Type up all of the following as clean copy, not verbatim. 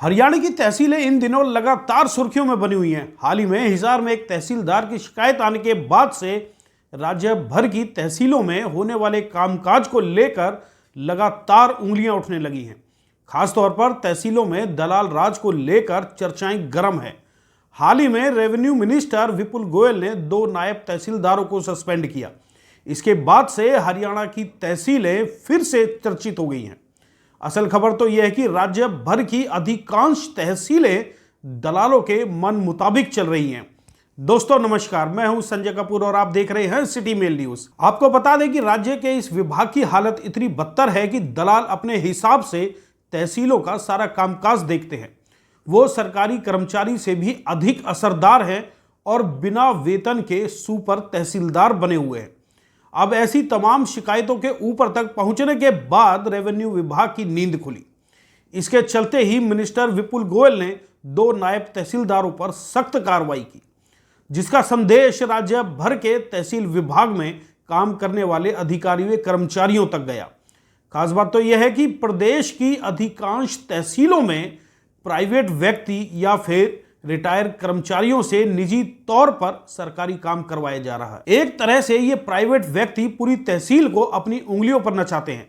हरियाणा की तहसीलें इन दिनों लगातार सुर्खियों में बनी हुई हैं। हाल ही में हिसार में एक तहसीलदार की शिकायत आने के बाद से राज्य भर की तहसीलों में होने वाले कामकाज को लेकर लगातार उंगलियां उठने लगी हैं। खासतौर पर तहसीलों में दलाल राज को लेकर चर्चाएं गर्म है। हाल ही में रेवेन्यू मिनिस्टर विपुल गोयल ने 2 नायब तहसीलदारों को सस्पेंड किया। इसके बाद से हरियाणा की तहसीलें फिर से चर्चित हो गई हैं। असल खबर तो यह है कि राज्य भर की अधिकांश तहसीलें दलालों के मन मुताबिक चल रही हैं। दोस्तों नमस्कार, मैं हूं संजय कपूर और आप देख रहे हैं सिटी मेल न्यूज। आपको बता दें कि राज्य के इस विभाग की हालत इतनी बदतर है कि दलाल अपने हिसाब से तहसीलों का सारा कामकाज देखते हैं। वो सरकारी कर्मचारी से भी अधिक असरदार हैं और बिना वेतन के सुपर तहसीलदार बने हुए हैं। अब ऐसी तमाम शिकायतों के ऊपर तक पहुंचने के बाद रेवेन्यू विभाग की नींद खुली। इसके चलते ही मिनिस्टर विपुल गोयल ने 2 नायब तहसीलदारों पर सख्त कार्रवाई की, जिसका संदेश राज्य भर के तहसील विभाग में काम करने वाले अधिकारियों व कर्मचारियों तक गया। खास बात तो यह है कि प्रदेश की अधिकांश तहसीलों में प्राइवेट व्यक्ति या फिर रिटायर कर्मचारियों से निजी तौर पर सरकारी काम करवाया जा रहा है। एक तरह से ये प्राइवेट व्यक्ति पूरी तहसील को अपनी उंगलियों पर नचाते हैं।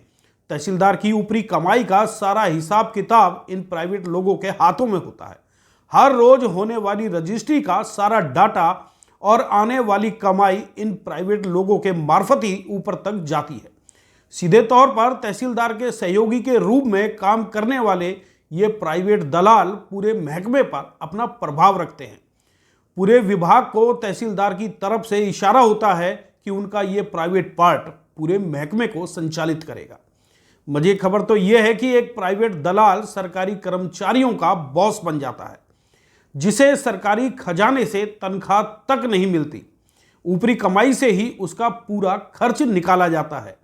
तहसीलदार की ऊपरी कमाई का सारा हिसाब किताब इन प्राइवेट लोगों के हाथों में होता है। हर रोज होने वाली रजिस्ट्री का सारा डाटा और आने वाली कमाई इन प्राइवेट लोगों के मार्फत ही ऊपर तक जाती है। सीधे तौर पर तहसीलदार के सहयोगी के रूप में काम करने वाले ये प्राइवेट दलाल पूरे महकमे पर अपना प्रभाव रखते हैं। पूरे विभाग को तहसीलदार की तरफ से इशारा होता है कि उनका ये प्राइवेट पार्ट पूरे महकमे को संचालित करेगा। मजे खबर तो यह है कि एक प्राइवेट दलाल सरकारी कर्मचारियों का बॉस बन जाता है, जिसे सरकारी खजाने से तनख्वाह तक नहीं मिलती। ऊपरी कमाई से ही उसका पूरा खर्च निकाला जाता है।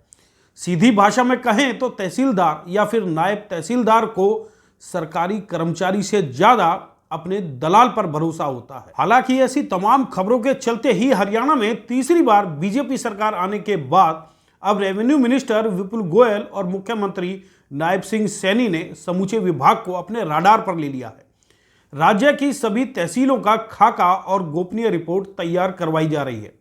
सीधी भाषा में कहें तो तहसीलदार या फिर नायब तहसीलदार को सरकारी कर्मचारी से ज्यादा अपने दलाल पर भरोसा होता है। हालांकि ऐसी तमाम खबरों के चलते ही हरियाणा में तीसरी बार बीजेपी सरकार आने के बाद अब रेवेन्यू मिनिस्टर विपुल गोयल और मुख्यमंत्री नायब सिंह सैनी ने समूचे विभाग को अपने राडार पर ले लिया है। राज्य की सभी तहसीलों का खाका और गोपनीय रिपोर्ट तैयार करवाई जा रही है।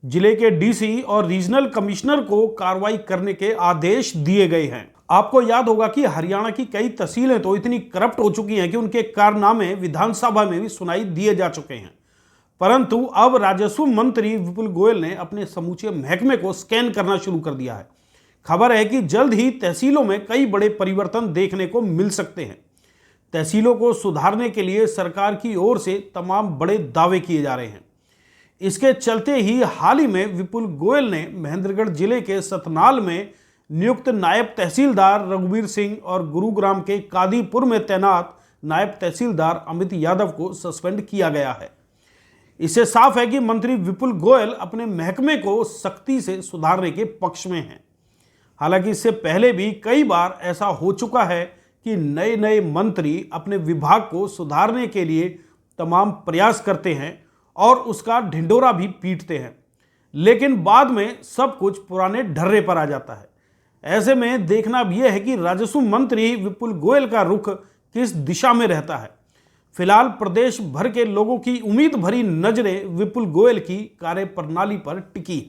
जिले के डीसी और रीजनल कमिश्नर को कार्रवाई करने के आदेश दिए गए हैं। आपको याद होगा कि हरियाणा की कई तहसीलें तो इतनी करप्ट हो चुकी हैं कि उनके कारनामे विधानसभा में भी सुनाई दिए जा चुके हैं। परंतु अब राजस्व मंत्री विपुल गोयल ने अपने समूचे महकमे को स्कैन करना शुरू कर दिया है। खबर है कि जल्द ही तहसीलों में कई बड़े परिवर्तन देखने को मिल सकते हैं। तहसीलों को सुधारने के लिए सरकार की ओर से तमाम बड़े दावे किए जा रहे हैं। इसके चलते ही हाल ही में विपुल गोयल ने महेंद्रगढ़ जिले के सतनाल में नियुक्त नायब तहसीलदार रघुवीर सिंह और गुरुग्राम के कादीपुर में तैनात नायब तहसीलदार अमित यादव को सस्पेंड किया गया है। इससे साफ है कि मंत्री विपुल गोयल अपने महकमे को सख्ती से सुधारने के पक्ष में हैं। हालांकि इससे पहले भी कई बार ऐसा हो चुका है कि नए नए मंत्री अपने विभाग को सुधारने के लिए तमाम प्रयास करते हैं और उसका ढिंढोरा भी पीटते हैं, लेकिन बाद में सब कुछ पुराने ढर्रे पर आ जाता है। ऐसे में देखना भी यह है कि राजस्व मंत्री विपुल गोयल का रुख किस दिशा में रहता है। फिलहाल प्रदेश भर के लोगों की उम्मीद भरी नजरें विपुल गोयल की कार्यप्रणाली पर टिकी।